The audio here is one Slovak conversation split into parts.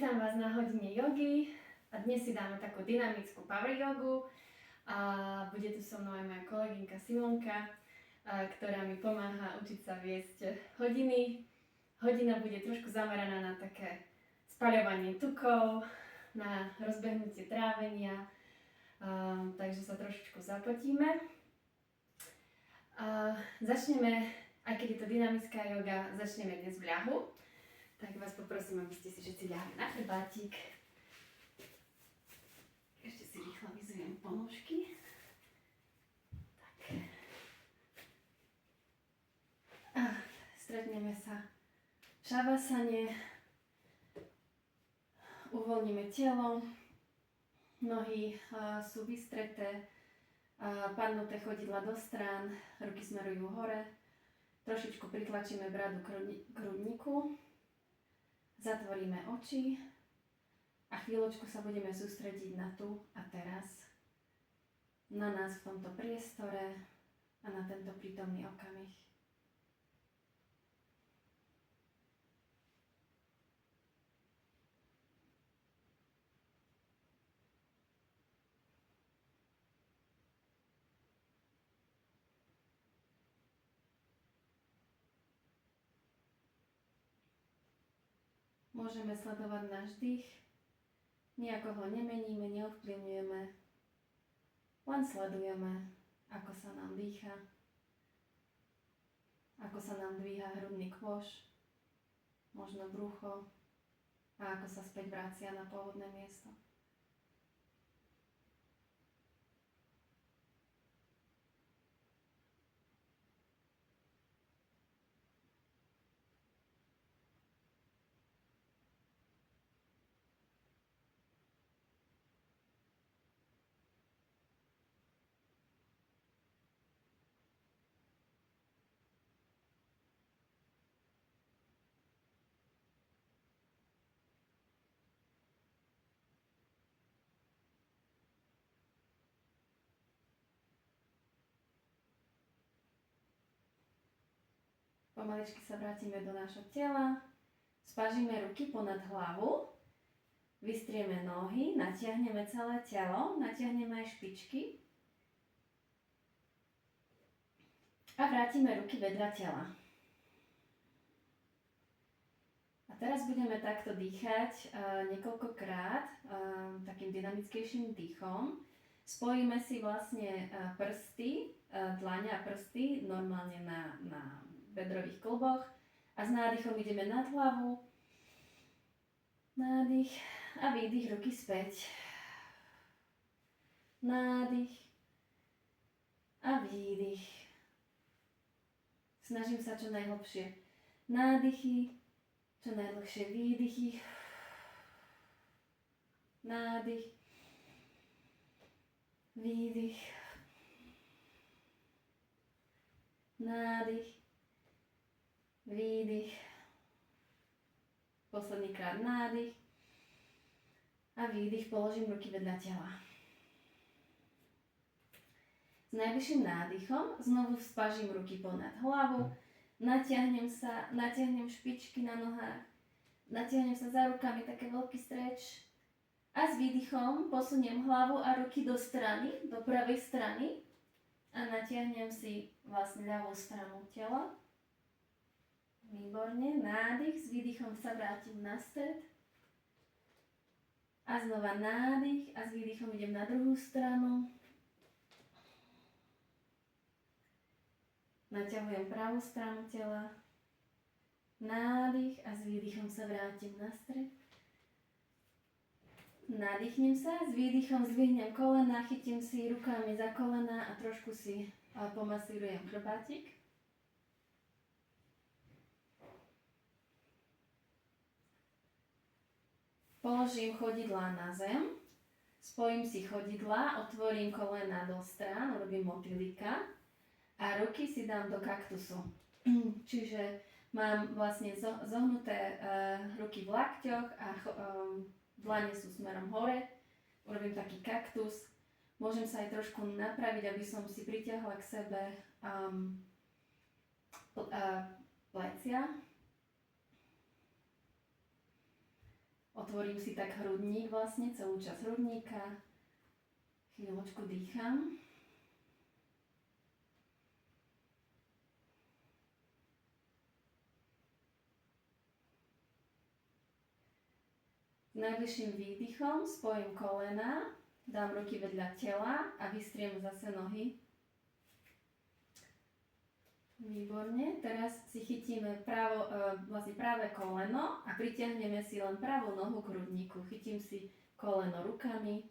Vítam vás na hodine jogy a dnes si dáme takú dynamickú power jogu a bude tu so mnou aj moja kolegynka Simonka, ktorá mi pomáha učiť sa viesť hodiny. Hodina bude trošku zameraná na také spaľovanie tukov, na rozbehnutie trávenia, takže sa trošičku zapotíme. Začneme, aj keď je to dynamická joga, začneme dnes v ľahu. Tak vás poprosím, aby ste si všetci ľahli na chrbátik. Ešte si rýchlo vyzujem ponožky. Tak. A stretneme sa v šavasane. Uvoľníme telo. Nohy sú vystreté. Padnuté chodidla do strán. Ruky smerujú hore. Trošičku pritlačíme bradu k hrudníku. Zatvoríme oči a chvíľočku sa budeme sústrediť na tu a teraz, na nás v tomto priestore a na tento prítomný okamih. Môžeme sledovať náš dých, nejako ho nemeníme, neovplyvňujeme, len sledujeme, ako sa nám dýcha, ako sa nám dvíha hrudný kôš, možno brucho a ako sa späť vracia na pôvodné miesto. Pomaličky sa vrátime do nášho tela, spažíme ruky ponad hlavu, vystrieme nohy, natiahneme celé telo, natiahneme aj špičky a vrátime ruky vedľa tela. A teraz budeme takto dýchať niekoľkokrát takým dynamickejším dýchom. Spojíme si vlastne prsty, dlane a prsty normálne na bedrových kĺboch a s nádychom ideme nad hlavu, nádych a výdych, ruky späť, nádych a výdych. Snažím sa čo najhlbšie nádychy, čo najdlhšie výdychy, nádych, výdych, nádych, výdych, posledný krát nádych a výdych, položím ruky vedľa tela. S najvyšším nádychom znovu spažím ruky ponad hlavu, natiahnem špičky na nohách, natiahnem sa za rukami, také veľký stretch a s výdychom posuniem hlavu a ruky do strany, do pravej strany a natiahnem si vlastne ľavú stranu tela. Výborne, nádych, s výdychom sa vrátim na stred a znova nádych a s výdychom idem na druhú stranu. Naťahujem pravú stranu tela, nádych a s výdychom sa vrátim na stred. Nadýchnem sa, s výdychom zdvihnem kolena, chytím si rukami za kolena a trošku si pomasírujem chrbátik. Položím chodidlá na zem, spojím si chodidlá, otvorím kolena do strán, urobím motýlika a ruky si dám do kaktusu. Čiže mám vlastne zohnuté ruky v lakťoch a dlane sú smerom hore. Urobím taký kaktus. Môžem sa aj trošku napraviť, aby som si pritiahla k sebe plecia. Otvorím si tak hrudník, vlastne celú časť hrudníka. Chvíľočku dýcham. S najbližším výdychom spojím kolena, dám ruky vedľa tela a vystriem zase nohy. Výborne, teraz si chytíme vlastne práve koleno a pritiahneme si len pravú nohu k hrudníku. Chytím si koleno rukami,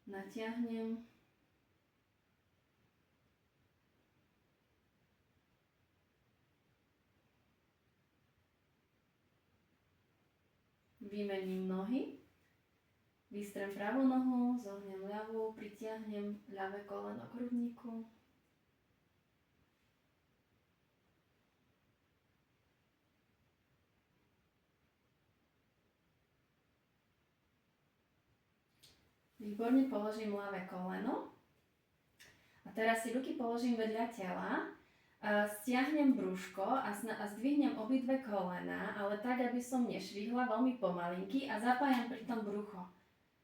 natiahnem. Vymením nohy, vystrem pravú nohu, zohnem ľavú, pritiahnem ľavé koleno k hrudníku. Výborne, položím ľavé koleno a teraz si ruky položím vedľa tela, stiahnem brúško a zdvihnem obidve kolena, ale tak, aby som nešvihla, veľmi pomalinky a zapájam pritom brucho.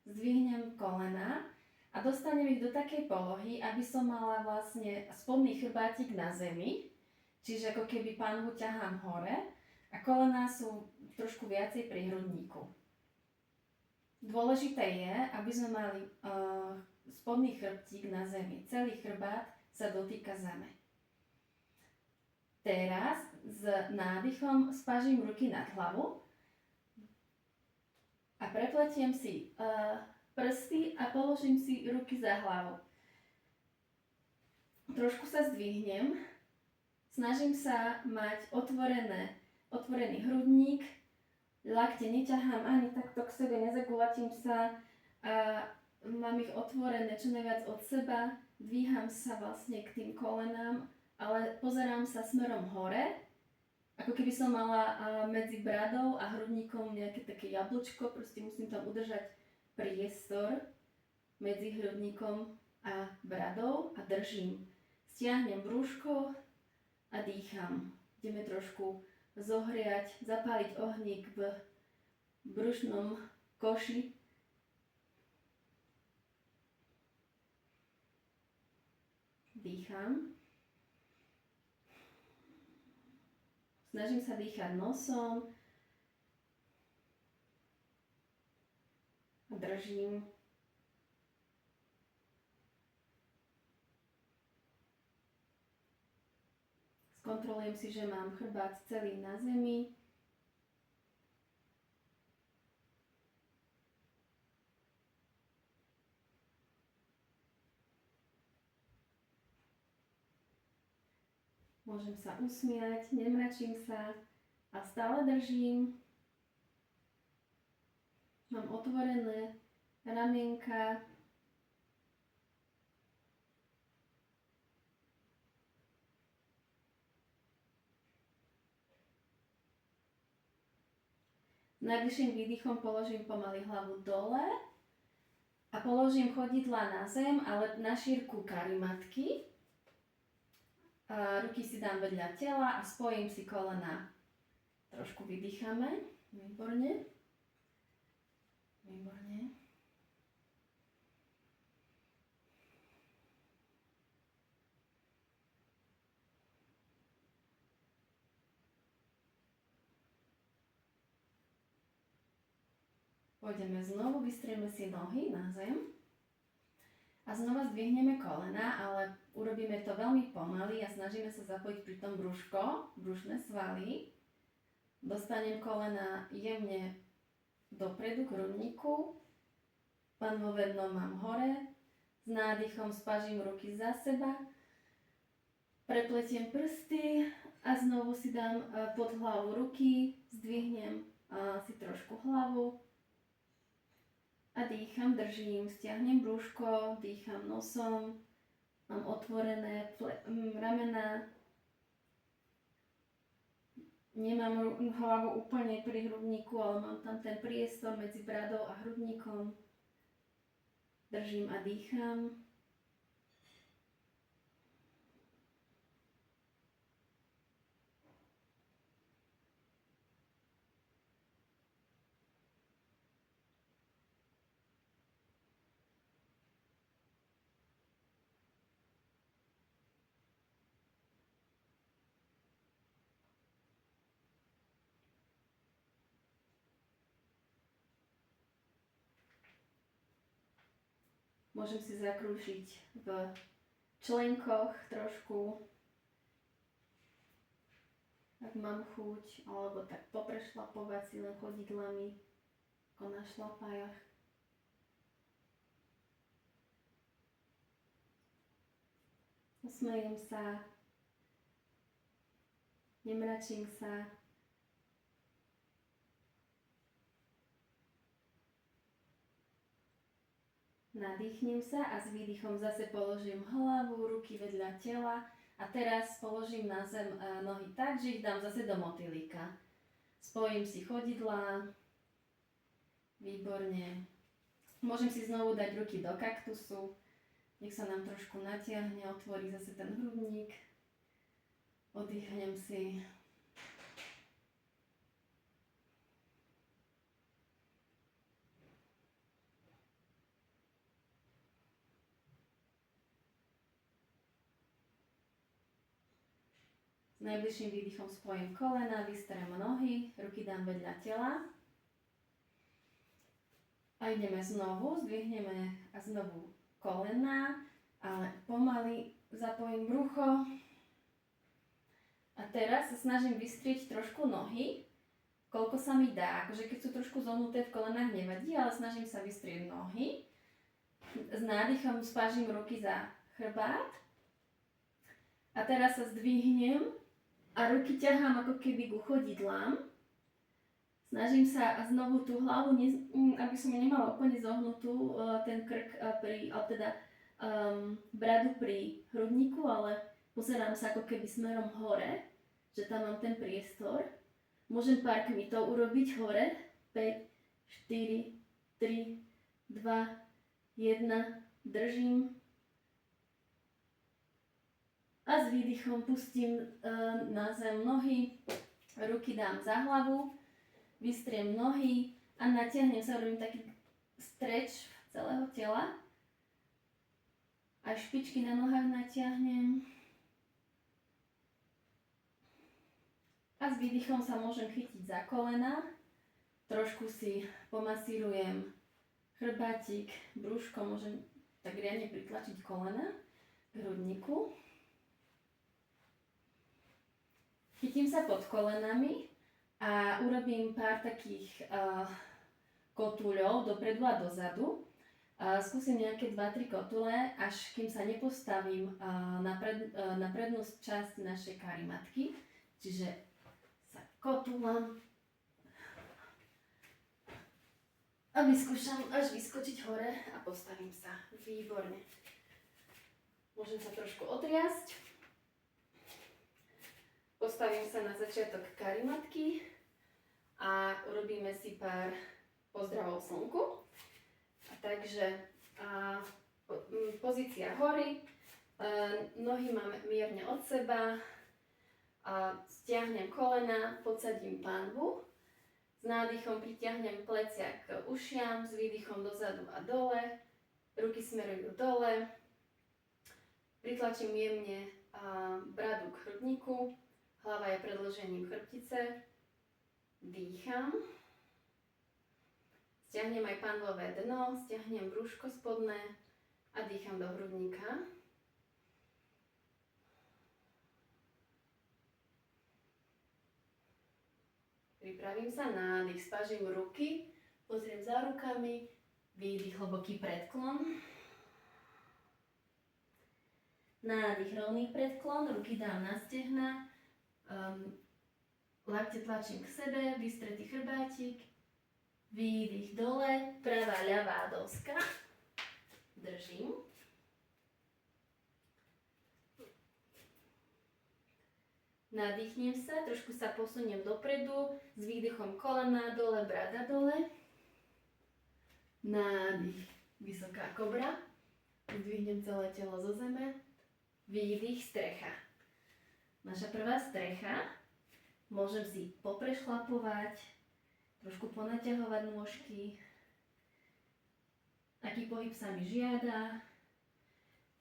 Zdvihnem kolena a dostanem ich do takej polohy, aby som mala vlastne spodný chrbátik na zemi, čiže ako keby panvu ťahám hore a kolená sú trošku viacej pri hrudníku. Dôležité je, aby sme mali spodný chrbtík na zemi. Celý chrbát sa dotýka zeme. Teraz s nádychom spažím ruky nad hlavu a prepletiem si prsty a položím si ruky za hlavu. Trošku sa zdvihnem, snažím sa mať otvorený hrudník, lakte neťahám ani takto k sebe, nezagulatím sa a mám ich otvorené čo najviac od seba, dvíham sa vlastne k tým kolenám, ale pozerám sa smerom hore, ako keby som mala medzi bradou a hrudníkom nejaké také jablčko, proste musím tam udržať priestor medzi hrudníkom a bradou a držím. Stiahnem brúško a dýcham. Ideme trošku zohriať, zapáliť ohník v brušnom koši. Dýcham. Snažím sa dýchať nosom. Držím. Skontrolujem si, že mám chrbát celý na zemi. Môžem sa usmiať, nemračím sa a stále držím. Mám otvorené ramienka. Najbližším výdychom položím pomaly hlavu dole a položím chodidlá na zem, ale na šírku karimatky. Ruky si dám vedľa tela a spojím si kolena. Trošku vydýchame. Výborne. Výborne. Pôjdeme znovu, vystrieme si nohy na zem a znova zdvihneme kolena, ale urobíme to veľmi pomaly a snažíme sa zapojiť pri tom brúško, brušné svaly. Dostanem kolena jemne dopredu k hrudníku, panvové dno mám hore, s nádychom spažím ruky za seba, prepletiem prsty a znovu si dám pod hlavu ruky, zdvihnem si trošku hlavu. A dýcham, držím, stiahnem brúško, dýcham nosom, mám otvorené ramená, nemám hlavu úplne pri hrudníku, ale mám tam ten priestor medzi bradou a hrudníkom. Držím a dýcham. Môžem si zakrúžiť v členkoch trošku, ak mám chuť, alebo tak poprešlapovať si len chodidlami, ako na šlapajach. Usmejem sa, nemračím sa. Nadýchnem sa a s výdychom zase položím hlavu, ruky vedľa tela a teraz položím na zem nohy tak, že ich dám zase do motýlika. Spojím si chodidlá, výborne. Môžem si znovu dať ruky do kaktusu, nech sa nám trošku natiahne, otvorí zase ten hrudník. Oddychnem si. S najbližším výdychom spojím kolena, vystrem nohy, ruky dám vedľa tela. A ideme znovu, zdvihneme a znovu kolena, ale pomaly zapojím brucho. A teraz sa snažím vystrieť trošku nohy, koľko sa mi dá. Akože keď sú trošku zohnuté v kolenách, nevadí, ale snažím sa vystrieť nohy. S nádychom spážim ruky za chrbát. A teraz sa zdvihnem a ruky ťahám ako keby ku chodidlám. Snažím sa znovu tú hlavu, aby som nemala úplne zohnutú, ten krk bradu pri hrudníku, ale pozerám sa ako keby smerom hore, že tam mám ten priestor. Môžem pár kmitov urobiť hore. 5, 4, 3, 2, 1, držím. A s výdychom pustím na zem nohy, ruky dám za hlavu, vystriem nohy a natiahnem sa, robím taký stretch celého tela. Aj špičky na nohách natiahnem. A s výdychom sa môžem chytiť za kolena. Trošku si pomasírujem chrbátik, brúško, môžem tak riadne pritlačiť kolena k hrudníku. Chytím sa pod kolenami a urobím pár takých kotúľov dopredu a dozadu. Skúsim nejaké 2-3 kotule, až kým sa nepostavím na prednú časť našej karimatky. Čiže sa kotúlam a vyskúšam až vyskočiť hore a postavím sa. Výborne. Môžem sa trošku otriasť. Postavím sa na začiatok karimatky a urobíme si pár pozdravov slnku. Takže pozícia hory, nohy mám mierne od seba, stiahnem kolena, podsadím pánvu, s nádychom pritiahnem plecia k ušiam, s výdychom dozadu a dole, ruky smerujú dole, pritlačím jemne bradu k hrudníku, hlava je predĺžením chrbtice, dýcham, stiahnem aj pánvové dno, stiahnem brúško spodné a dýcham do hrudníka. Pripravím sa, nádych, spážim ruky, pozriem za rukami, výdych, hlboký predklon. Nádych, rovný predklon, ruky dám na stehna, lakte tlačím k sebe, vystretý chrbátik, výdych dole, pravá, ľavá doska, držím. Nadýchnem sa, trošku sa posuniem dopredu, s výdychom kolena dole, brada dole. Nádych, vysoká kobra, zdvihnem celé telo zo zeme, výdych, strecha. Naša prvá strecha, môžem si poprešlapovať, trošku ponaťahovať nôžky, aký pohyb sa mi žiada.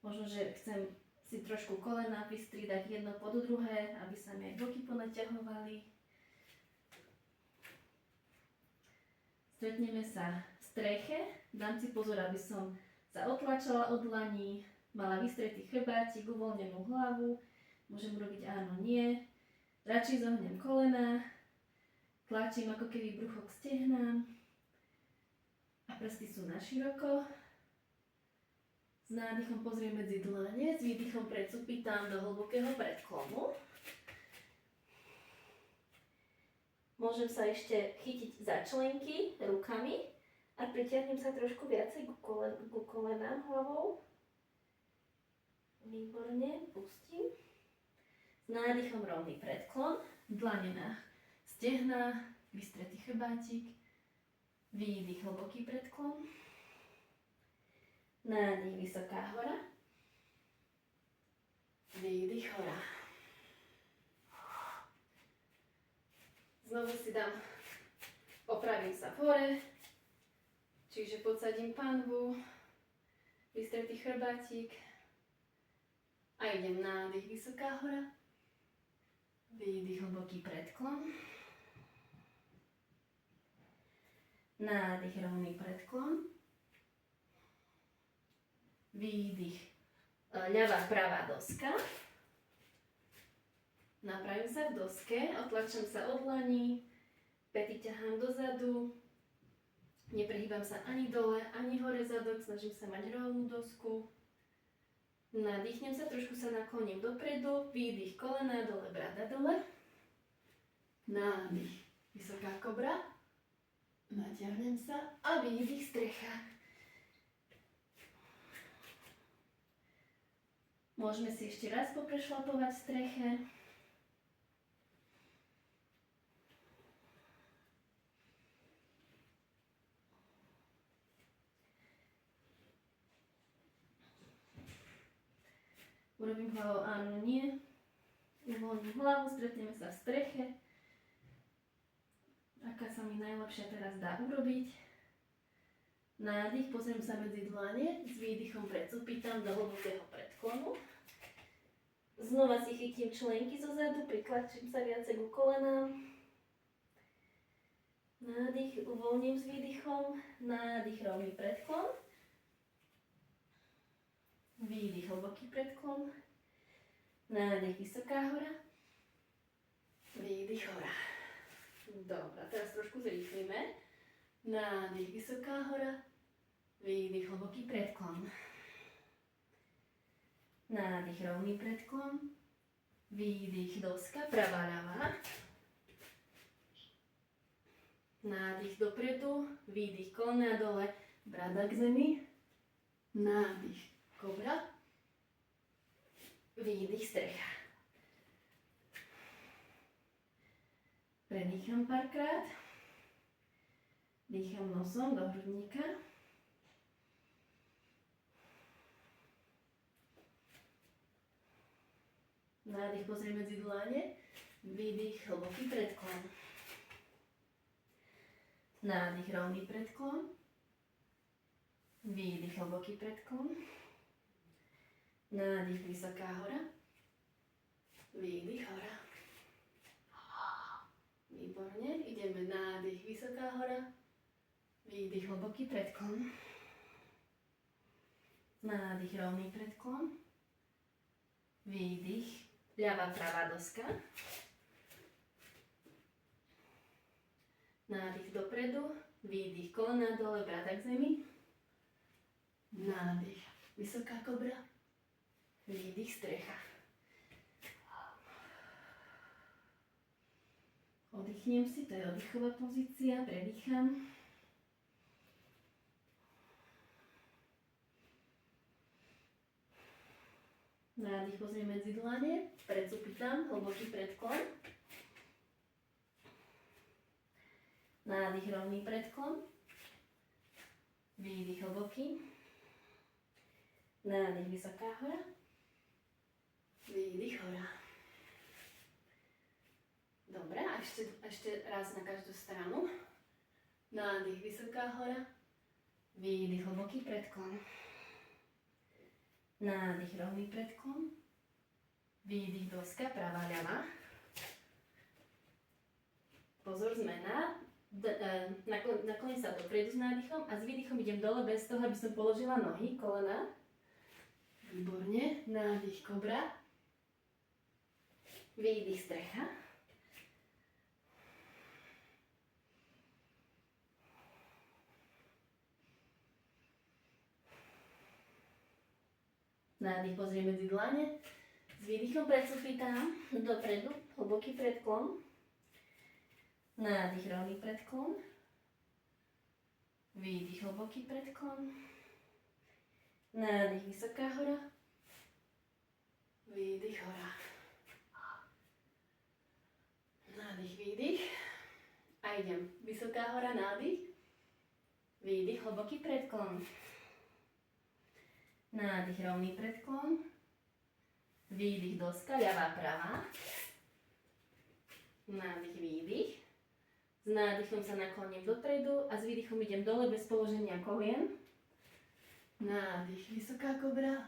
Možno, že chcem si trošku kolena vystriedať jedno pod druhé, aby sa mi aj boky ponaťahovali. Stretneme sa v streche, dám si pozor, aby som sa otlačala od dlaní, mala vystretý chrbátik, uvoľnenú hlavu, môžem robiť áno, nie, radšej zohnem kolena, tlačím ako keby brucho k stehnám a prsty sú naširoko. S nádychom pozriem medzi dlane, s výdychom predsupýtam do hlbokého predklonu. Môžem sa ešte chytiť za členky rukami a pritiahnem sa trošku viacej ku kolenám hlavou. Výborne, pustím. S nádychom rovný predklon, dlane na stehná, vystretý chrbátik, výdych, hlboký predklon. Nádych, vysoká hora. Výdych, hora. Znovu si opravím sa v hore, čiže podsadím panvu, vystretý chrbátik a idem nádych, vysoká hora. Výdych, hlboký predklon. Nádych, rovný predklon. Výdych, ľavá, pravá doska. Napravím sa v doske, otlačam sa od dlaní, päty ťahám dozadu, neprehýbam sa ani dole, ani hore zadok, snažím sa mať rovnú dosku. Nadýchnem sa, trošku sa nakloním dopredu, výdych, kolená dole, brada dole. Nádych, vysoká kobra. Natiahnem sa a výdych, strecha. Môžeme si ešte raz poprešlapovať v streche. Urobím hlavou áno, nie. Uvoľním hlavu, stretneme sa v streche. Aká sa mi najlepšia teraz dá urobiť. Nádych, pozriem sa medzi dlane, s výdychom predsupýtam do hlbokého predklonu. Znova si chytím členky zo zadu, pritlačím sa viacej ku kolenám. Nádych, uvoľním s výdychom, nádych, rovný predklon. Výdych, hlboký predklon. Nádych, vysoká hora. Výdych, hora. Dobre, teraz trošku zrýchlime. Nádych, vysoká hora. Výdych, hlboký predklon. Nádych, rovný predklon. Výdych, doska, pravá, ľavá. Nádych dopredu, výdych, kolena dole, brada k zemi. Nádych, kobra. Výdych, strecha. Predýcham párkrát. Dýcham nosom do hrudníka. Nádych, pozriem medzi dlane. Výdych, hlboký predklon. Nádych, rovný predklon. Výdych, hlboký predklon. Nádych, vysoká hora. Výdych, hora. Výborne. Ideme nádych, vysoká hora. Výdych, hlboký predklon. Nádych, rovný predklon. Výdych, ľavá, pravá doska. Nádych dopredu, výdych, kolena dole, brada k zemi. Nádych, vysoká kobra. Výdych, strecha. Oddychnem si, to je oddychová pozícia, predýcham. Nádych, pozriem medzi dlane, predsupýtam, hlboký predklon. Nádych, rovný predklon. Výdych, hlboký. Nádych, vysoká hora. Výdych, hora. Dobre, a ešte raz na každú stranu. Nádych, vysoká hora. Výdych, hlboký predklon. Nádych, rovný predklon. Výdych, doska, pravá, ľavá. Pozor, zmena. nakloním sa dopredu s nádychom a s výdychom idem dole bez toho, aby som položila nohy, kolena. Výborne. Nádych kobra. Výdych strecha. Nádych pozriem medzi dlane. S výdychom predsúpitam dopredu, hlboký predklon. Nádych, rovný predklon. Výdych, hlboký predklon. Nádych, vysoká hora. Výdych, hora. Nádych, výdych. A idem. Vysoká hora, nádych. Výdych, hlboký predklon. Nádych, rovný predklon. Výdych, doska, ľavá, pravá. Nádych, výdych. S nádychom sa nakloním dopredu a s výdychom idem dole bez položenia kolien. Nádych, vysoká kobra.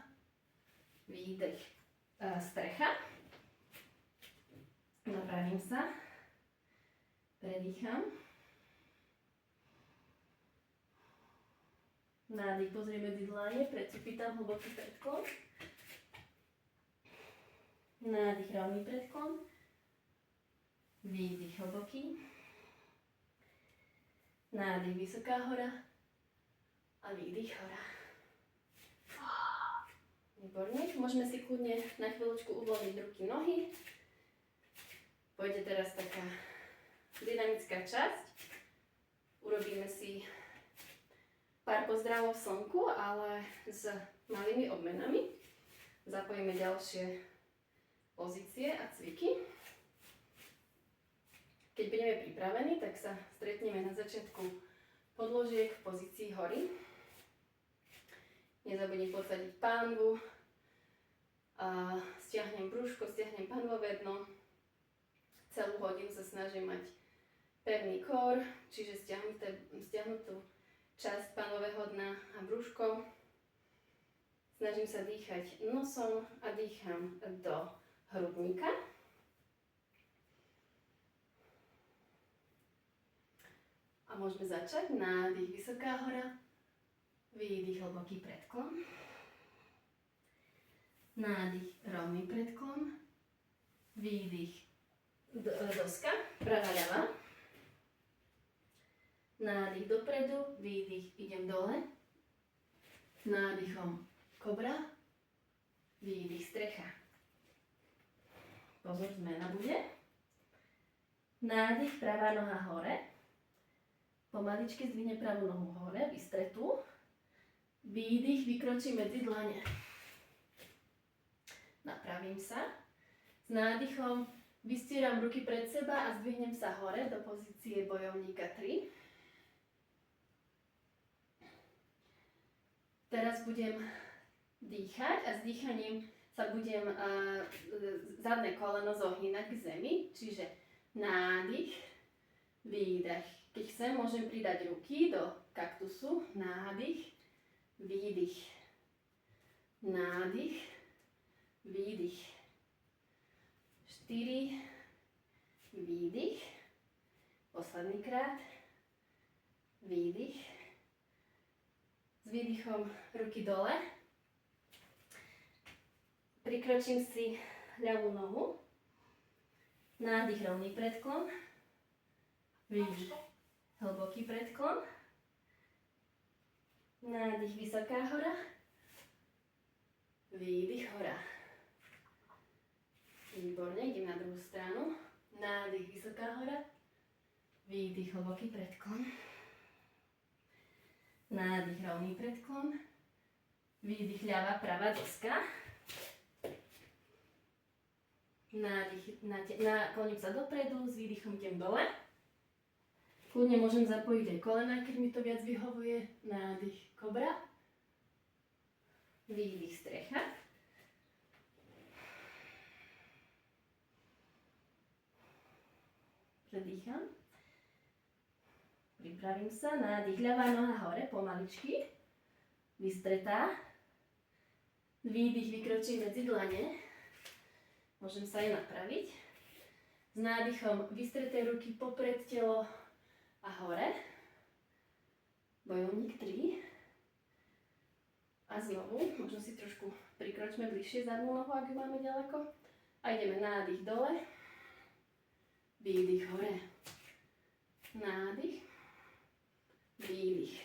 Výdych, strecha. Napravím sa. Predýcham. Nádych, pozriem medzi dlane, predsúpitam hlboký predklon. Nádych, rovný predklon. Výdych, hlboký. Nádych, vysoká hora. A výdych, hora. Výborne. Môžeme si kľudne na chvíľočku uvoľniť ruky, nohy. Pôjde teraz taká dynamická časť. Urobíme si pár pozdravov slnku, ale s malými obmenami. Zapojíme ďalšie pozície a cviky. Keď budeme pripravení, tak sa stretneme na začiatku podložiek v pozícii hory. Nezabudni posadiť pánvu. Stiahnem brúško, stiahnem pánvové dno. Celú hodinu sa snažím mať pevný kór, čiže stiahnutú časť pánového dna a brúško. Snažím sa dýchať nosom a dýcham do hrudníka. A môžeme začať. Nádych, vysoká hora. Výdych, hlboký predklon. Nádych, rovný predklon. Výdych, doska, pravá, ľavá. Nádych dopredu, výdych, idem dole. Nádychom kobra. Výdych, strecha. Pozor, zmena bude. Nádych, pravá noha hore. Pomaličky zdvihnem pravú nohu hore, vystretú. Výdych, vykročím medzi dlane. Napravím sa. S nádychom vystieram ruky pred seba a zdvihnem sa hore do pozície bojovníka 3. Teraz budem dýchať a s dýchaním sa budem zadné koleno zohýnať k zemi, čiže nádych, výdech. Keď chcem, môžem pridať ruky do kaktusu, nádych, výdych, nádych, výdych. 4, výdych, posledný krát, výdych. S výdychom ruky dole. Prikročím si ľavú nohu. Nádych, rovný predklon. Výdych, hlboký predklon. Nádych, vysoká hora. Výdych, hora. Výborne, idem na druhú stranu. Nádych, vysoká hora. Výdych, hlboký predklon. Nádych, rovný predklon. Výdych, ľavá, pravá doska. Nádych, nakloním sa dopredu, s výdychom idem dole. Kľudne môžem zapojiť aj kolena, keď mi to viac vyhovuje. Nádych, kobra. Výdych, strecha. Predýcham. Pripravím sa. Nádych, ľavá noha hore, pomaličky. Vystretá. Výdych, vykročím medzi dlane. Môžem sa aj napraviť. S nádychom vystreté ruky popred telo a hore. Bojovník 3. A znovu, možno si trošku prikročme bližšie zadnú nohu, ak ju máme ďaleko. A ideme nádych dole, výdych hore. Nádych, výdych.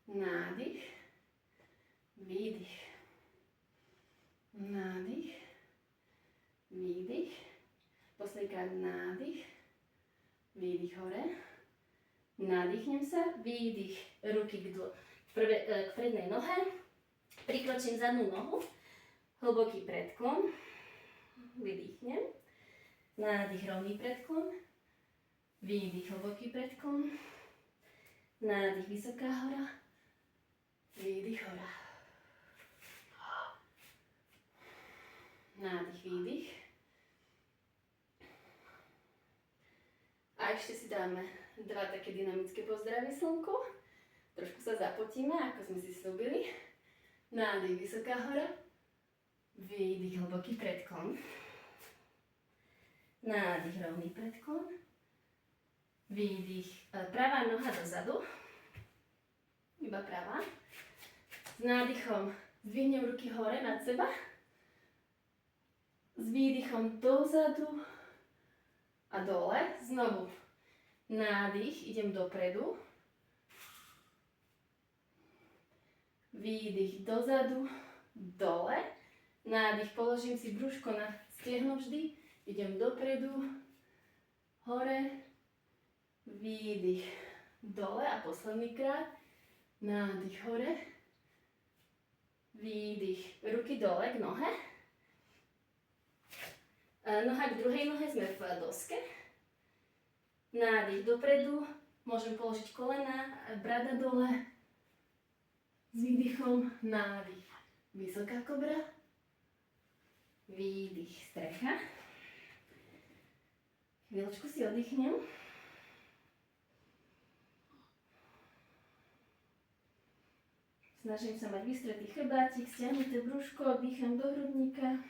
Nádych, výdych. Nádych, výdych. Poslednýkrát nádych, výdych hore. Nadýchnem sa, výdych, ruky k prednej nohe. Prikročím zadnú nohu, hlboký predklon. Vydýchnem. Nádych, rovný predklon. Výdych, hlboký predklon. Nádych, vysoká hora. Výdych, hora. Nádych, výdych. A ešte si dáme 2 také dynamické pozdravy slnku. Trošku sa zapotíme, ako sme si slúbili. Nádych, vysoká hora. Výdych, hlboký predklon. Nádych, rovný predklon. Výdych, pravá noha dozadu. Iba pravá. S nádychom zdvihnem ruky hore nad seba. S výdychom dozadu a dole. Znovu nádych, idem dopredu. Výdych dozadu, dole. Nádych, položím si brúško na stiehno vždy. Idem dopredu, hore. Výdych dole a posledný krát. Nádych hore. Výdych, ruky dole k nohe. Noha k druhej nohe, sme v doske. Nádych dopredu, môžem položiť kolena, brada dole. S výdychom nádych, vysoká kobra. Výdych, strecha. Chvíľočku si oddychnem. Snažím sa mať vystretý chrbátik, stiahnuté brúško, oddychám do hrudníka.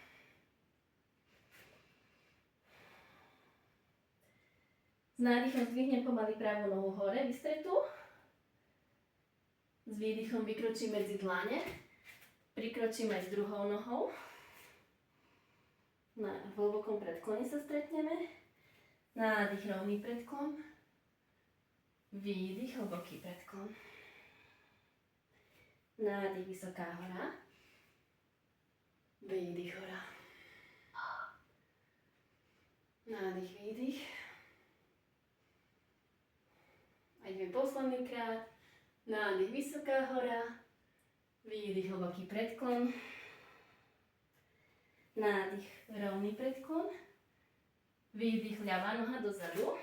S nádychom zdvihnem pomaly pravú nohu hore, vystretú. S výdychom vykročím medzi dlane. Prikročím aj s druhou nohou. Na hlbokom predklone sa stretneme. Nádych, rovný predklon. Výdych, hlboký predklon. Nádych, vysoká hora. Výdych, hora. Nádych, výdych. A ideme posledný krát. Nádych, vysoká hora. Výdych, hlboký predklon. Nádych, rovný predklon. Výdych, ľavá noha dozadu.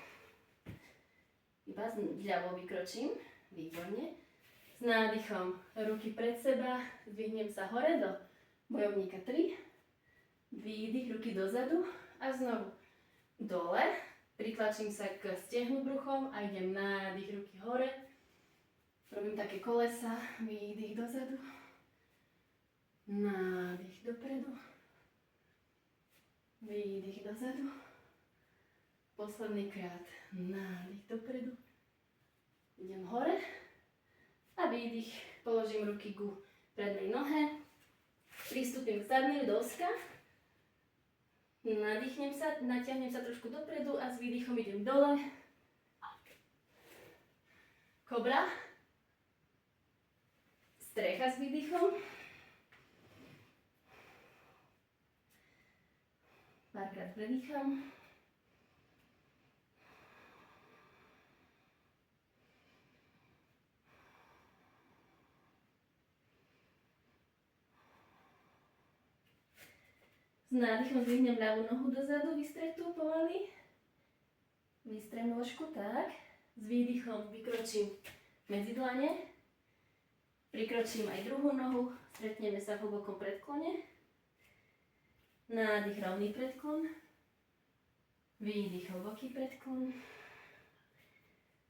Iba ľavou vykročím. Výborne. S nádychom ruky pred seba. Zdvihnem sa hore do bojovníka 3. Výdych, ruky dozadu. A znovu dole. Pritlačím sa k stehnu bruchom a idem nádych, ruky hore. Robím také kolesa. Výdych dozadu. Nádych dopredu. Výdych dozadu. Posledný krát. Nádych dopredu. Idem hore. A výdych. Položím ruky ku prednej nohe. Pristúpim k zadnej doska. Nadýchnem sa, natiahnem sa trošku dopredu a s výdychom idem dole. Kobra. Strecha s výdychom. Párkrát predýcham. S nádychom zdvihnem ľavú nohu dozadu, vystretú pomaly. Vystrem nôžku, tak. S výdychom vykročím medzi dlane. Prikročím aj druhú nohu, stretneme sa v hlbokom predklone. Nádych, rovný predklon. Výdych, hlboký predklon.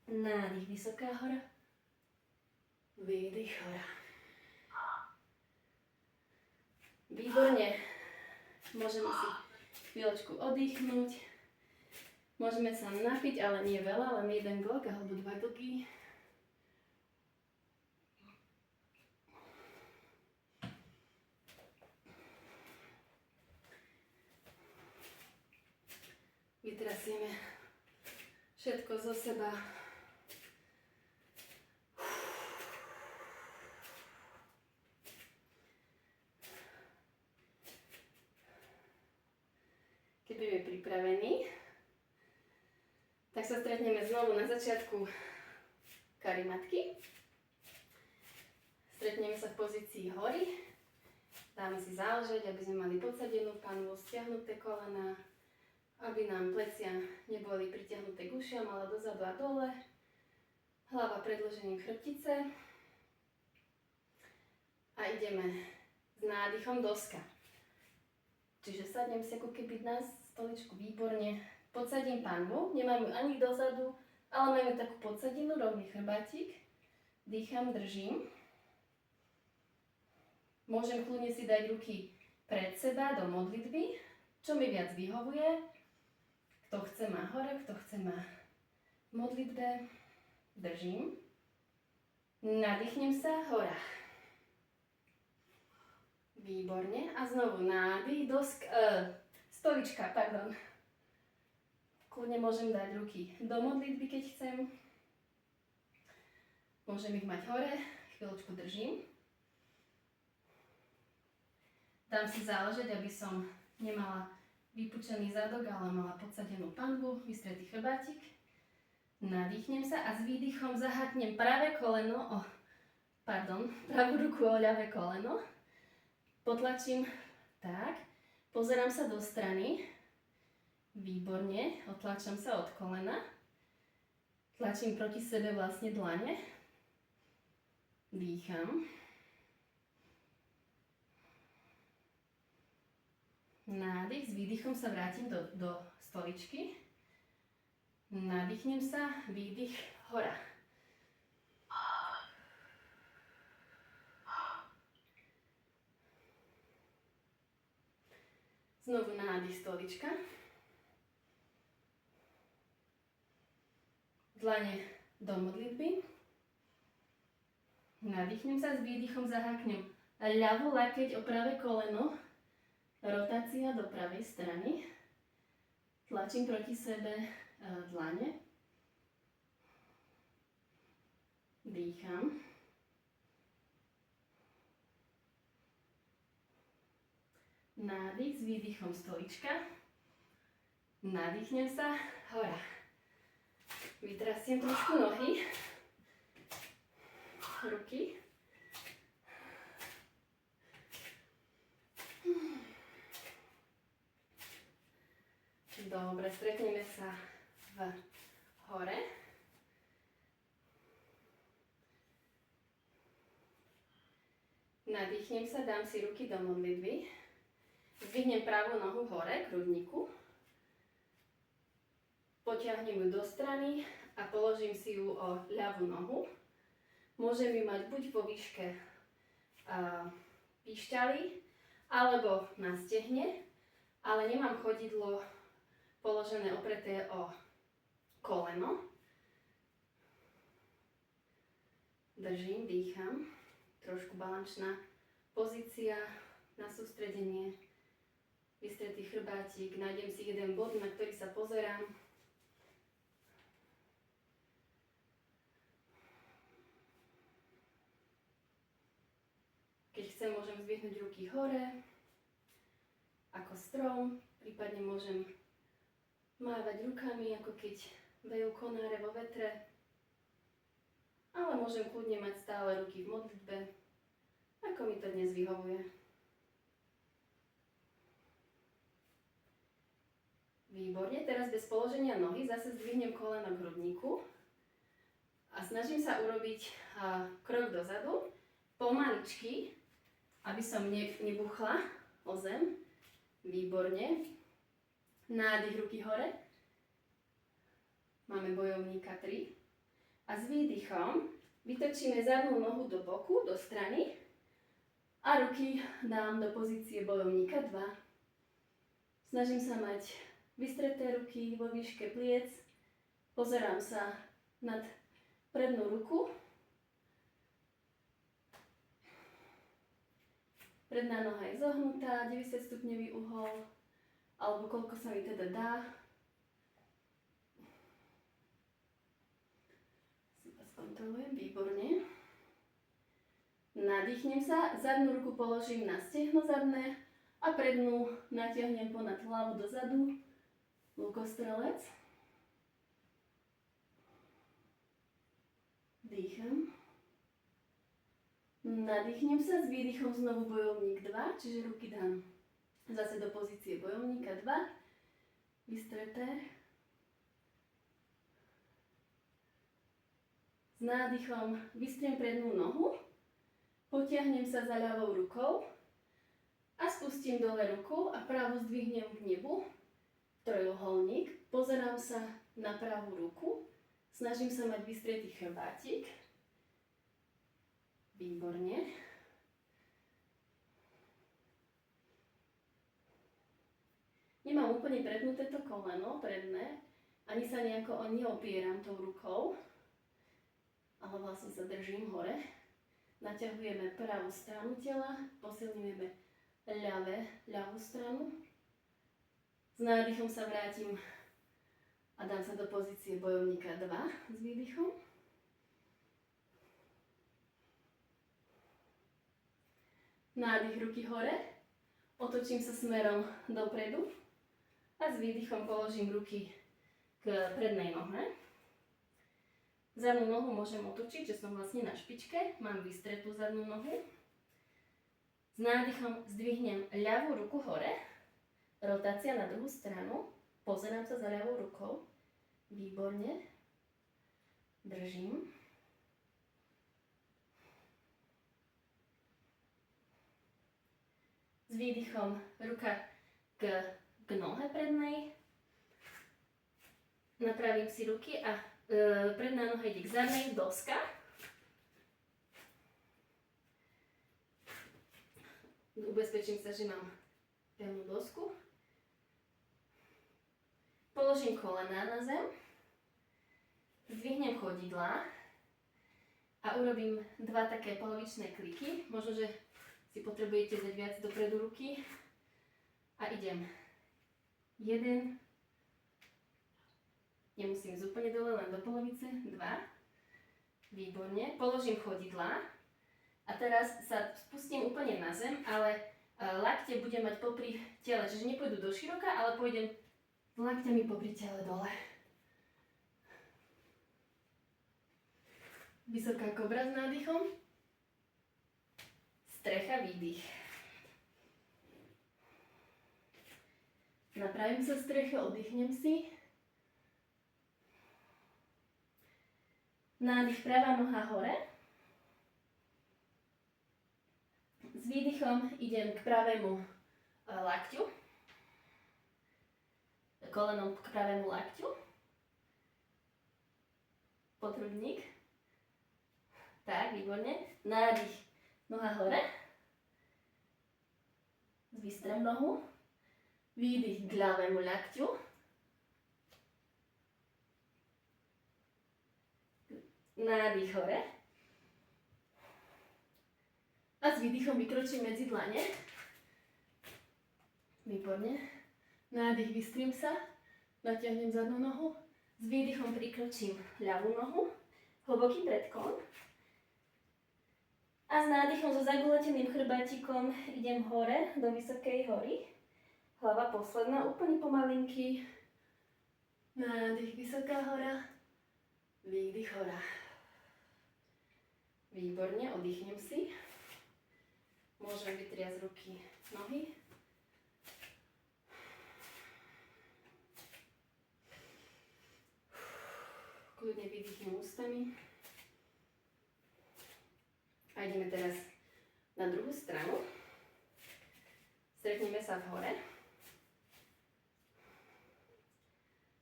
Nádych, vysoká hora. Výdych, hora. Výborne. Môžeme si chvíľočku oddychnúť. Môžeme sa napiť, ale nie veľa, len jeden glok alebo 2 glky. Vytrasieme všetko zo seba. Keď budeme pripravení, tak sa stretneme znovu na začiatku karimatky. Stretneme sa v pozícii hory. Dáme si záležať, aby sme mali podsadenú panvu, stiahnuté kolena, aby nám plecia neboli pritiahnuté k ušiam, ale dozadu a dole. Hlava predĺžením chrbtice. A ideme s nádychom doska. Čiže sadnem si ako keby na stoličku výborne. Podsadím panvu, nemám ju ani dozadu, ale mám ju takú podsadinu, rovný chrbátik. Dýcham, držím. Môžem kľudne si dať ruky pred seba do modlitby, čo mi viac vyhovuje. Kto chce má hore, kto chce má v modlitbe. Držím. Nadýchnem sa, hora. Výborne. A znovu nádych, stolička, pardon. Kľudne môžem dať ruky do modlitby, keď chcem. Môžem ich mať hore, chvíľočku držím. Dám si záležať, aby som nemala vypučený zadok, ale mala podsadenú panvu, vystretý chrbátik. Nadýchnem sa a s výdychom zahátnem pravú ruku o ľavé koleno. Potlačím tak, pozerám sa do strany. Výborne, otlačam sa od kolena. Tlačím proti sebe vlastne dlane. Dýcham. Nádych, s výdychom sa vrátim do stoličky. Nadýchnem sa, výdych, hora. Znovu nádych, stolička. Dlane do modlitby. Nadýchnem sa, s výdychom zaháknem ľavú lakeť o pravé koleno. Rotácia do pravej strany. Tlačím proti sebe dlane. Dýcham. Nádych, s výdychom stolička. Nadýchnem sa, hora. Vytrasiem trošku nohy. Ruky. Dobre, stretneme sa v hore. Nadýchnem sa, dám si ruky do modlitby. Zdvihnem pravú nohu hore k hrudníku. Potiahnem ju do strany a položím si ju o ľavú nohu. Môžem ju mať buď vo výške píšťaly, alebo na stehne, ale nemám chodidlo položené opreté o koleno. Držím, dýcham. Trošku balančná pozícia na sústredenie. Vystretý chrbátik. Nájdem si jeden bod, na ktorý sa pozerám. Keď chcem, môžem zdvihnúť ruky hore, ako strom. Prípadne môžem mávať rukami, ako keď vejú konáre vo vetre. Ale môžem kľudne mať stále ruky v modlitbe, ako mi to dnes vyhovuje. Výborne, teraz bez položenia nohy zase zdvihnem koleno k hrudníku a snažím sa urobiť krok dozadu, pomaličky, aby som nebuchla o zem. Výborne. Nádych, ruky hore. Máme bojovníka 3. A s výdychom vytočíme zadnú nohu do boku, do strany a ruky dám do pozície bojovníka 2. Snažím sa mať vystreté ruky vo výške pliec. Pozerám sa nad prednú ruku. Predná noha je zohnutá, 90 stupňový uhol, alebo koľko sa mi teda dá. Si to skontrolujem, výborne. Nadýchnem sa, zadnú ruku položím na stehno zadné a prednú natiahnem ponad hlavu dozadu, lukostrelec. Dýcham. Nadýchnem sa, s výdychom znovu bojovník 2, čiže ruky dám zase do pozície bojovníka 2. Vystreté. S nádychom vystriem prednú nohu, potiahnem sa za ľavou rukou a spustím dole ruku a pravú zdvihnem k nebu, trojuholník, pozerám sa na pravú ruku, snažím sa mať vystretý chrbátik. Výborne. Nemám úplne prednuté to koleno predné, ani sa nejako neopieram tou rukou, ale vlastne sa držím hore. Naťahujeme pravú stranu tela, posilňujeme ľavú stranu. S nádychom sa vrátim a dám sa do pozície bojovníka 2 s výdychom. Nádych, ruky hore, otočím sa smerom dopredu a s výdychom položím ruky k prednej nohe. Zadnú nohu môžem otočiť, že som vlastne na špičke, mám vystretú zadnú nohu. S nádychom zdvihnem ľavú ruku hore, rotácia na druhú stranu, pozerám sa za ľavou rukou, výborne, držím. S výdychom ruka k nohe prednej. Napravím si ruky a predná noha ide k zadnej, doska. Ubezpečím sa, že mám pevnú dosku. Položím kolená na zem. Zdvihnem chodidlá a urobím 2 také polovičné kliky. Možno, že si potrebujete dať viac dopredu ruky. A idem. 1. Nemusím ísť úplne dole, len do polovice. 2. Výborne. Položím chodidlá. A teraz sa spustím úplne na zem, ale lakte budem mať popri tele. Čiže nepôjdu do široka, ale pôjdem s lakťami popri tele dole. Vysoká kobra s nádychom. Strecha, výdych. Napravím sa streche, oddychnem si. Nádych, pravá noha hore. S výdychom idem k pravému lakťu. Kolenom k pravému lakťu. Potrubník. Tak, výborne. Nádych, noha hore. Vystrem nohu. Výdych k ľavému lakťu. Nádych hore. A s výdychom vykročím medzi dlane. Výborne. Nádych, vystrím sa. Natiahnem zadnú nohu. S výdychom prikročím ľavú nohu. Hlboký predklon. A s nádychom so zaguleteným chrbátikom idem hore do vysokej hory. Hlava posledná, úplne pomalinky. Nádych, vysoká hora. Výdych, hora. Výborne, oddychnem si. Môžem vytriasť ruky, nohy. Kľudne vydýchnem ústami. A ideme teraz na druhú stranu. Stretneme sa v hore.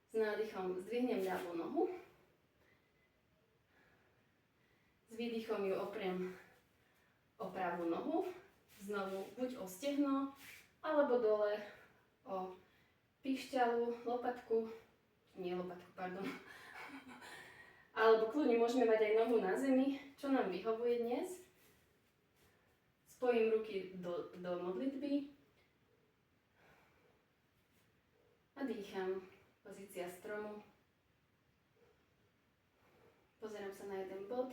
S nádychom zdvihnem ľavú nohu. S výdychom ju opriem o pravú nohu. Znovu buď o stehno, alebo dole o píšťalu, lopatku, nie lopatku, pardon. Alebo kľudne môžeme mať aj nohu na zemi, čo nám vyhovuje dnes. Spojím ruky do modlitby a dýcham. Pozícia stromu. Pozerám sa na jeden bod.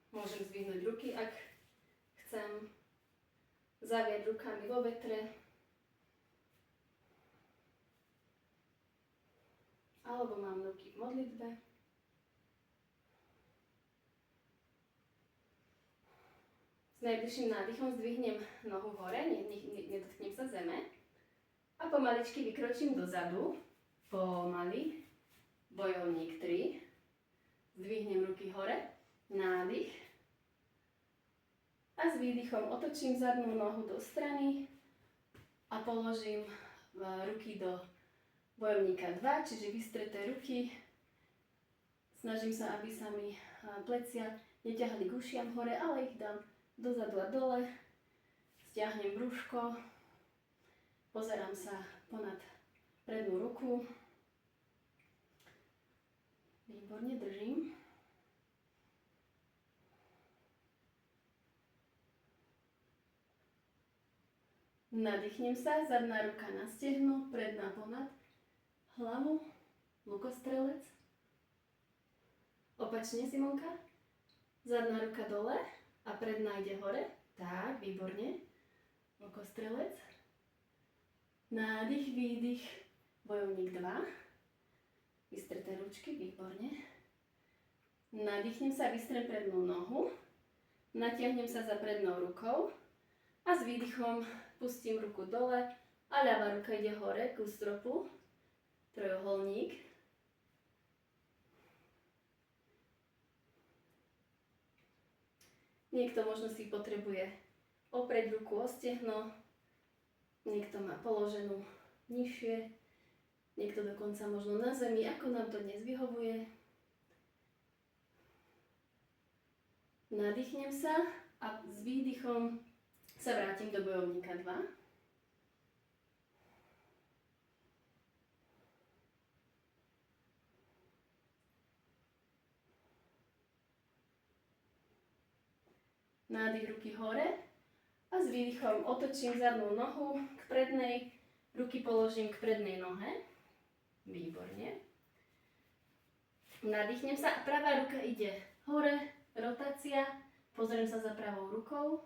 Môžem zdvihnúť ruky, ak chcem. Zaviať rukami vo vetre. Alebo mám ruky v modlitbe. S najbližším nádychom zdvihnem nohu hore, nedotknem sa zeme. A pomaličky vykročím dozadu. Pomaly. Bojovník 3. Zdvihnem ruky hore. Nádych. A s výdychom otočím zadnú nohu do strany a položím ruky do bojovníka 2, čiže vystreté ruky. Snažím sa, aby sa mi plecia neťahli k ušiam hore, ale ich dám dozadu a dole. Stiahnem brúško. Pozerám sa ponad prednú ruku. Výborne, držím. Nadýchnem sa, zadná ruka na stehno, predná ponad hlavu, lukostrelec. Opačne, Simonka. Zadná ruka dole a predná ide hore. Tak, výborne. Lukostrelec. Nádych, výdych, bojovník 2. Vystreté ručky, výborne. Nadýchnem sa, vystrem prednú nohu. Natiahnem sa za prednou rukou a s výdychom pustím ruku dole a ľavá ruka ide hore ku stropu. Trojuholník. Niekto možno si potrebuje oprieť ruku o stehno, niekto má položenú nižšie, niekto dokonca možno na zemi, ako nám to dnes vyhovuje. Nadýchnem sa a s výdychom sa vrátim do bojovníka 2. Nádych ruky hore a s výdychom otočím zadnú nohu k prednej, ruky položím k prednej nohe. Výborne. Nadýchnem sa a pravá ruka ide hore, rotácia, pozriem sa za pravou rukou.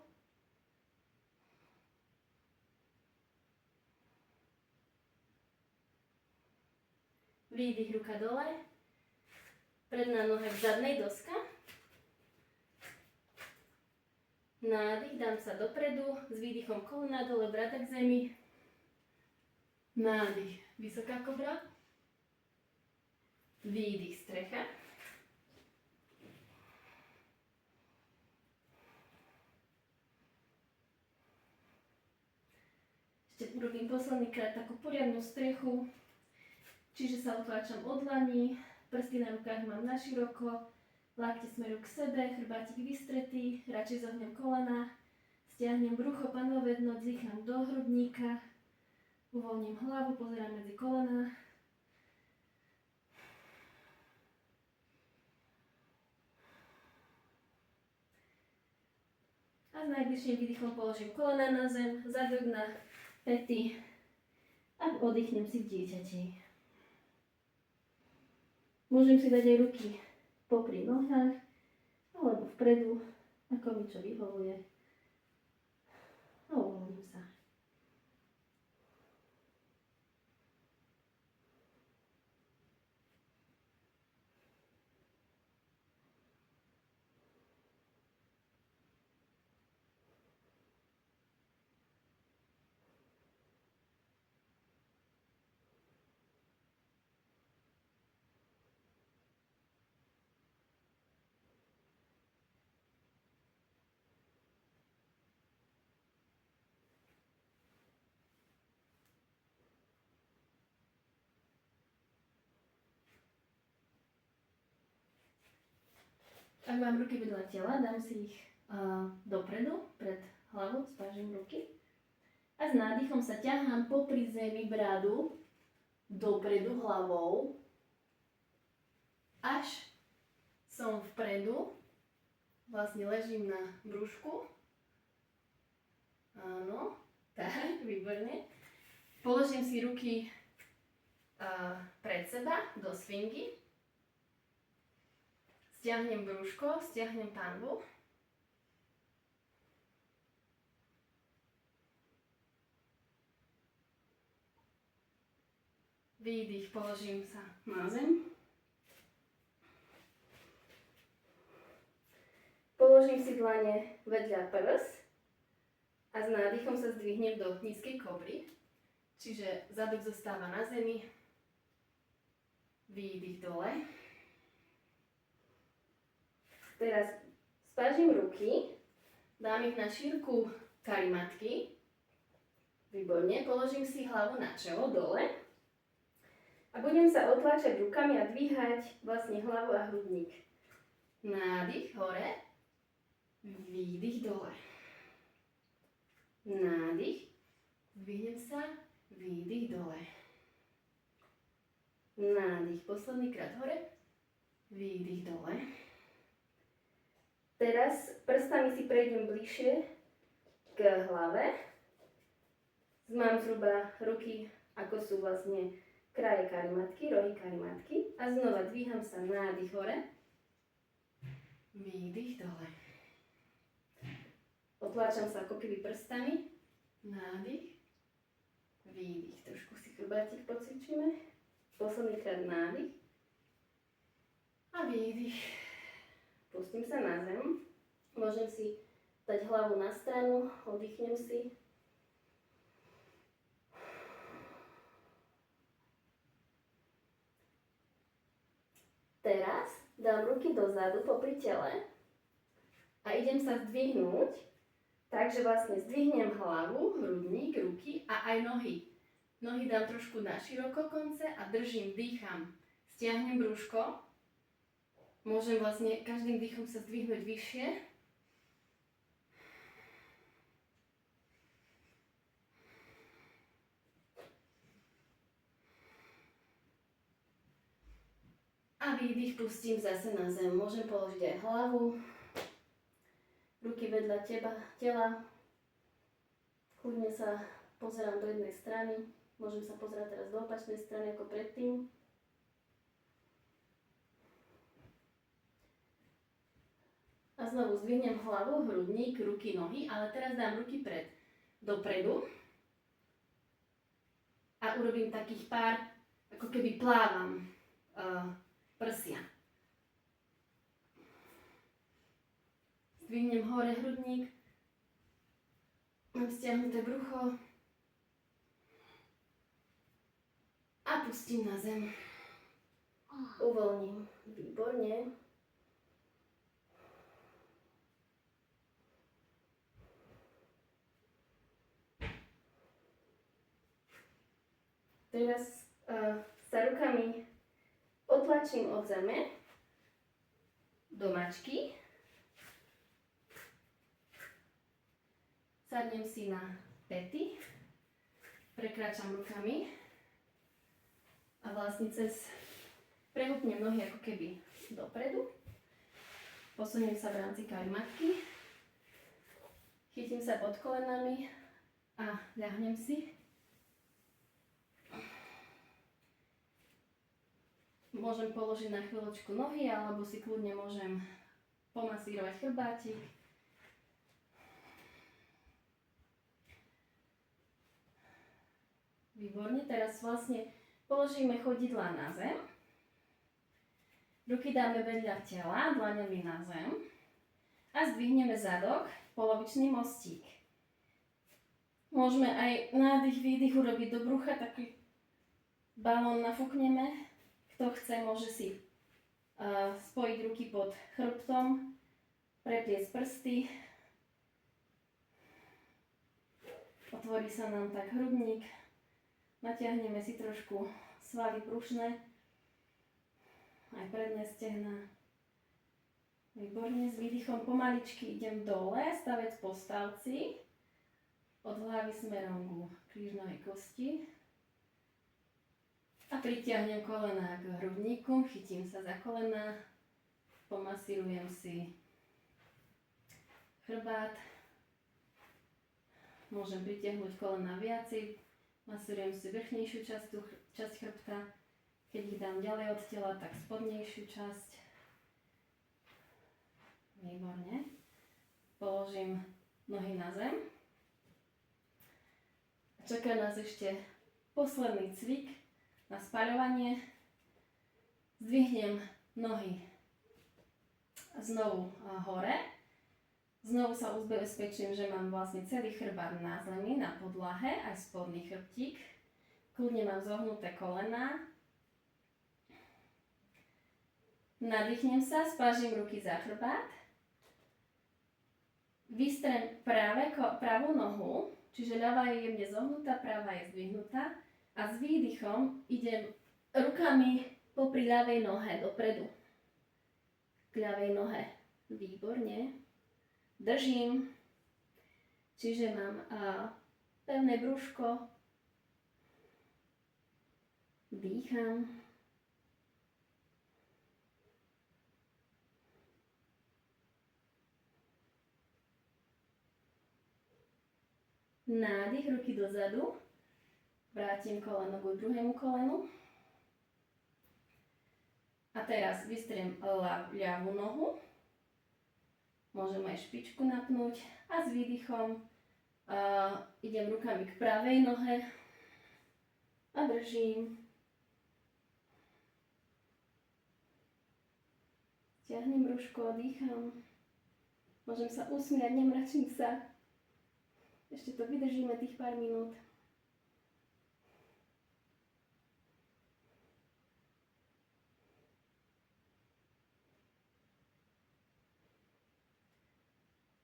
Výdych, ruka dole, predná noha k zadnej, doska. Nádych, dám sa dopredu, s výdychom kolena dole, vrata k zemi. Nádych, vysoká kobra. Výdych, strecha. Ešte urobím posledný krát takú poriadnu strechu. Čiže sa otláčam od dlaní, prsty na rukách mám naširoko. Lakte smerujú k sebe, chrbátik vystretý, radšej zohnem kolena, stiahnem brucho, panové dno, dýcham do hrudníka, uvoľním hlavu, pozerám medzi kolena. A s najbližším výdychom položím kolena na zem, zadok na pety a oddychnem si v dieťati. Môžem si dať aj ruky popri nohách, alebo vpredu, ako mi čo vyhovuje. A uvoľním sa. Ak mám ruky vedľa tela, dám si ich dopredu, pred hlavu, spážim ruky A s nádychom sa ťahám popri zemi bradu dopredu hlavou, až som vpredu, vlastne ležím na brúšku. Áno, tak, výborne. Položím si ruky pred seba do sfingy. Stiahnem brúško, stiahnem panvu. Výdych, položím sa na zem. Položím si dlane vedľa prs a s nádychom sa zdvihnem do nízkej kobry. Čiže zadok zostáva na zemi. Výdych dole. Teraz spážim ruky, dám ich na šírku karimatky. Výborne, položím si hlavu na čelo dole. A budem sa otláčať rukami a dvíhať vlastne hlavu a hrudník. Nádych hore, výdych dole. Nádych, zdvihnem sa, výdych dole. Nádych, posledný krát hore, výdych dole. Teraz prstami si prejdem bližšie k hlave. Mám zhruba ruky, ako sú vlastne kraje karimatky, rohy karimatky a znova dvíham sa, nádych hore, výdych dole. Otláčam sa ako keby prstami, nádych, výdych. Trošku si chrbátik pocvičíme, posledný krát nádych a výdych. Pustím sa na zem, môžem si dať hlavu na stranu, oddychnem si. Teraz dám ruky dozadu popri tele a idem sa zdvihnúť, takže vlastne zdvihnem hlavu, hrudník, ruky a aj nohy. Nohy dám trošku na široko konce a držím, dýcham. Stiahnem brúško, môžem vlastne každým dýchom sa zdvihnúť vyššie. A výdych pustím zase na zem. Môžem položiť aj hlavu, ruky vedľa tela. Kľudne sa pozerám do jednej strany. Môžem sa pozerať teraz do opačnej strany ako predtým. A znovu zdvihnem hlavu, hrudník, ruky, nohy, ale teraz dám ruky dopredu. A urobím takých pár, ako keby plávam prsia. Zdvihnem hore hrudník, mám stiahnuté brucho a pustím na zem. Uvoľním. Výborne. Teraz sa rukami otlačím od zeme do mačky. Sadnem si na päty, prekráčam rukami a vlastne prehupnem nohy ako keby dopredu. Posuniem sa v rámci karimatky, chytím sa pod kolenami a ľahnem si. Môžem položiť na chvíľočku nohy, alebo si kľudne môžem pomasírovať chrbátik. Výborne, teraz vlastne položíme chodidlá na zem. Ruky dáme vedľa tela, dlaňami na zem. A zdvihneme zadok, polovičný mostík. Môžeme aj nádych, výdych urobiť do brucha, taký balón nafúkneme. Kto chce, môže si spojiť ruky pod chrbtom, prepliesť prsty. Otvorí sa nám tak hrudník. Natiahneme si trošku svaly brušné, aj predné stehná. Výborne, s výdychom pomaličky idem dole, stavec po stavci. od hlavy smerom ku krížnej kosti a pritiahnem kolená k hrudníku, chytím sa za kolená, pomasírujem si chrbát, môžem pritiahnuť kolená viacej, masírujem si vrchnejšiu časť chrbta, keď ich dám ďalej od tela, tak spodnejšiu časť. Výborne. Položím nohy na zem. Čaká nás ešte posledný cvik na spaľovanie. Zdvihnem nohy znovu hore. Znovu sa ubezpečím, že mám vlastne celý chrbát na zemi, na podlahe, aj spodný chrbtík. Kľudne mám zohnuté kolená. Nadýchnem sa, spážim ruky za chrbát. Vystrem pravú nohu, čiže ľavá je jemne zohnutá, pravá je zdvihnutá. A s výdychom idem rukami popri ľavej nohe dopredu. K ľavej nohe. Výborne. Držím. Čiže mám pevné brúško. Dýcham. Nádych, ruky dozadu. Vrátim koleno k druhému kolenu. A teraz vystriem ľavú nohu. Môžem aj špičku napnúť. A s výdychom idem rukami k pravej nohe. A držím. Ťahnem brúško, dýcham. Môžem sa usmiať, nemračím sa. Ešte to vydržíme tých pár minút.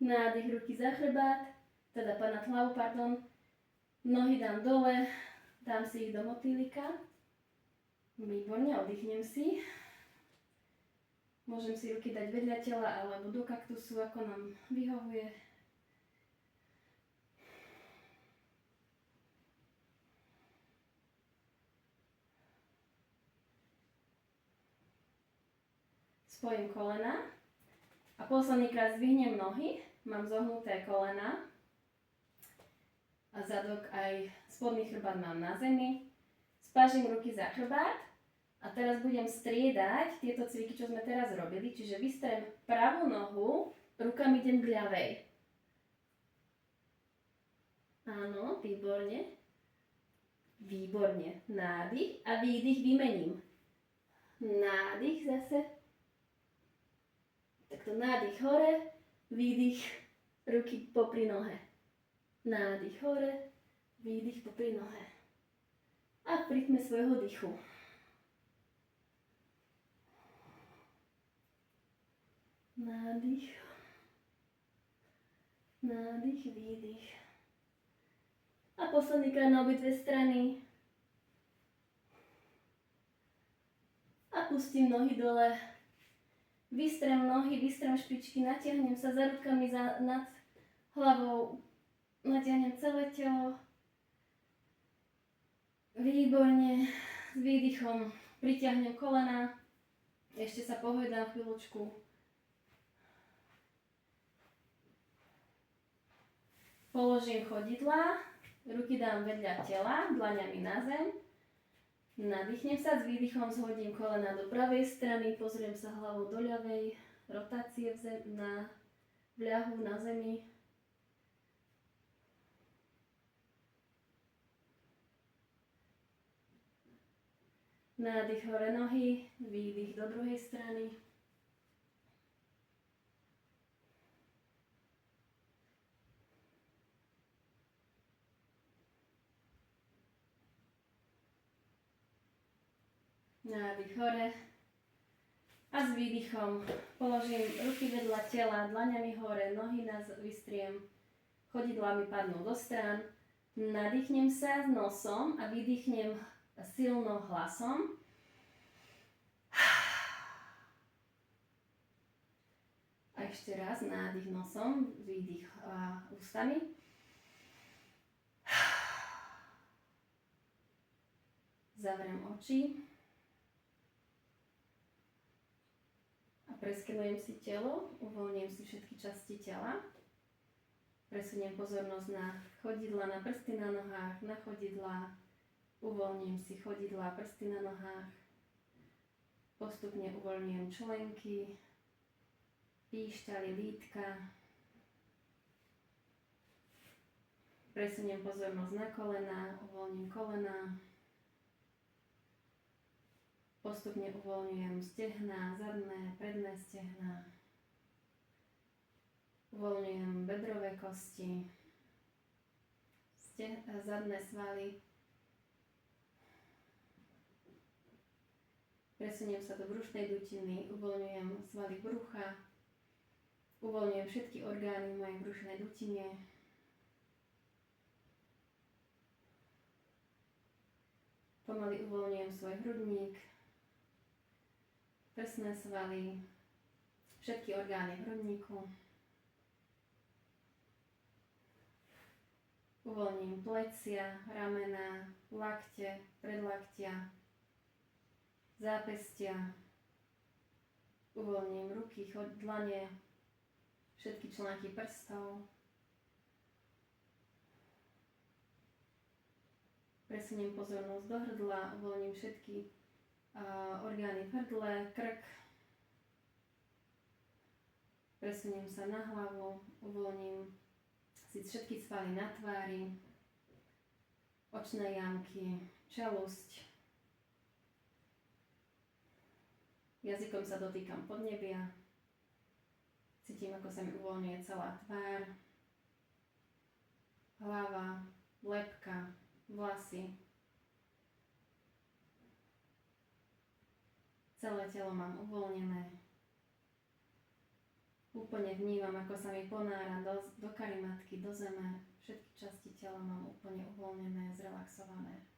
Nádych, ruky za chrbát, teda nad hlavu, pardon. Nohy dám dole, dám si ich do motýlika. Výborne, oddychnem si. Môžem si ruky dať vedľa tela alebo do kaktusu, ako nám vyhovuje. Spojím kolena a posledný krát zdvihnem nohy, mám zohnuté kolena a zadok aj spodný chrbát mám na zemi. Spážim ruky za chrbát a teraz budem striedať tieto cviky, čo sme teraz robili, čiže vystrem pravú nohu, rukami idem k ľavej. Áno, výborne. Výborne. Nádych a výdych vymením. Nádych zase. Takto nádych hore, výdych, ruky popri nohe. Nádych hore, výdych popri nohe. A v rytme svojho dychu. Nádych, nádych, výdych. A posledný krát na obidve strany. A pustím nohy dole. Vystrem nohy, vystrem špičky, natiahnem sa za rukami nad hlavou, natiahnem celé telo. Výborne, s výdychom pritiahnem kolena, ešte sa pohojdám chvíľočku. Položím chodidlá, ruky dám vedľa tela, dlaňami na zem. Nadýchnem sa, s výdychom zhodím kolena do pravej strany, pozriem sa hlavou do ľavej, rotácie v ľahu na zemi. Nádych hore nohy, výdych do druhej strany. Nádych hore a s výdychom položím ruky vedľa tela, dlaňami hore, nohy vystriem, chodidlami padnú do strán. Nadýchnem sa nosom a vydýchnem silno hlasom. A ešte raz nádych nosom, výdych ústami. Zavriem oči a preskenujem si telo, uvoľním si všetky časti tela. Presuniem pozornosť na chodidla, na prsty na nohách, na chodidlá. Uvoľním si chodidlá, prsty na nohách. Postupne uvoľňujem členky, píšťaly, lítka. Presuniem pozornosť na kolená, uvoľním kolená. Postupne uvoľňujem stehná, zadné, predné stehná. Uvoľňujem bedrové kosti, zadné svaly. Presuniem sa do brušnej dutiny, uvoľňujem svaly brucha, uvoľňujem všetky orgány v mojej brušnej dutine. Pomaly uvoľňujem svoj hrudník, prsné svaly, všetky orgány v hrudníku. Uvoľním plecia, ramená, lakte, predlaktia, zápestia. Uvoľním ruky, dlane, všetky články prstov. Presuniem pozornosť do hrdla, uvoľním všetky orgány v hrdle, krk. Presuniem sa na hlavu, uvoľním si všetky svaly na tvári, očné jamky, čelusť. Jazykom sa dotýkam podnebia. Cítim, ako sa mi uvoľňuje celá tvár, hlava, lebka, vlasy. Celé telo mám uvoľnené. Úplne vnímam, ako sa mi ponára do karimatky, do zeme. Všetky časti tela mám úplne uvoľnené, zrelaxované.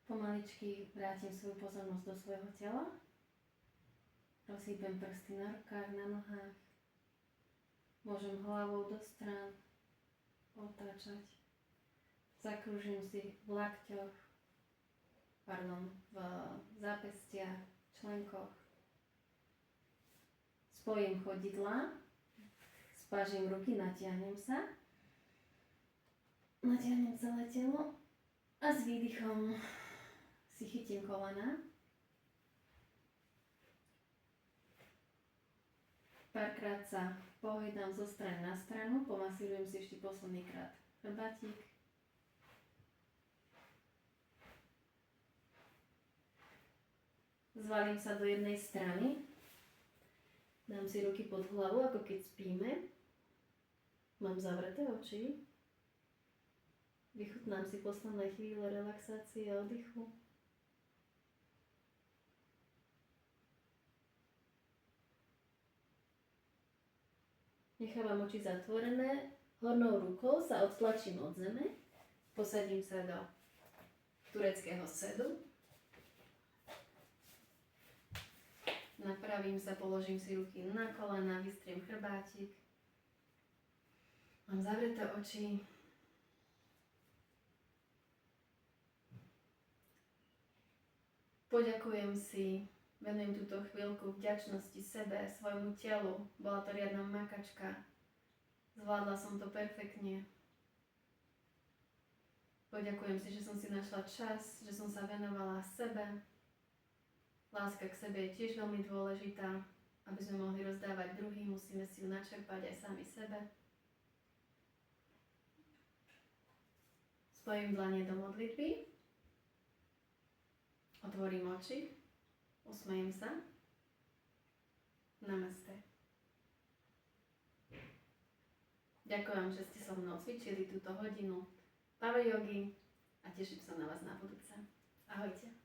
Pomaličky vrátim svoju pozornosť do svojho tela. Rozhýbem prsty na rukách, na nohách. Môžem hlavou do strán otáčať. Zakrúžim si v lakťoch, v zápestiach, členkoch. Spojím chodidlá, spážim ruky, natiahnem sa. Natiahnem celé telo a s výdychom si chytím kolena. Párkrát sa pohydám zo strany na stranu, pomasírujem si ešte posledný krát chrbátik. Zvalím sa do jednej strany, dám si ruky pod hlavu, ako keď spíme. Mám zavreté oči. Vychutnám si posledné chvíle relaxácie a oddychu. Nechávam oči zatvorené, hornou rukou sa odtlačím od zeme, posadím sa do tureckého sedu, napravím sa, položím si ruky na kolena, vystriem chrbátik, mám zavreté oči, poďakujem si, venujem túto chvíľku vďačnosti sebe, svojmu telu, bola to riadna makačka, zvládla som to perfektne. Poďakujem si, že som si našla čas, že som sa venovala sebe. Láska k sebe je tiež veľmi dôležitá. Aby sme mohli rozdávať druhým, musíme si ju načerpať aj sami sebe. Spojím dlane do modlitby. Otvorím oči. Usmejem sa. Namaste. Ďakujem, že ste so mnou cvičili túto hodinu Power Yogi a teším sa na vás na budúce. Ahojte.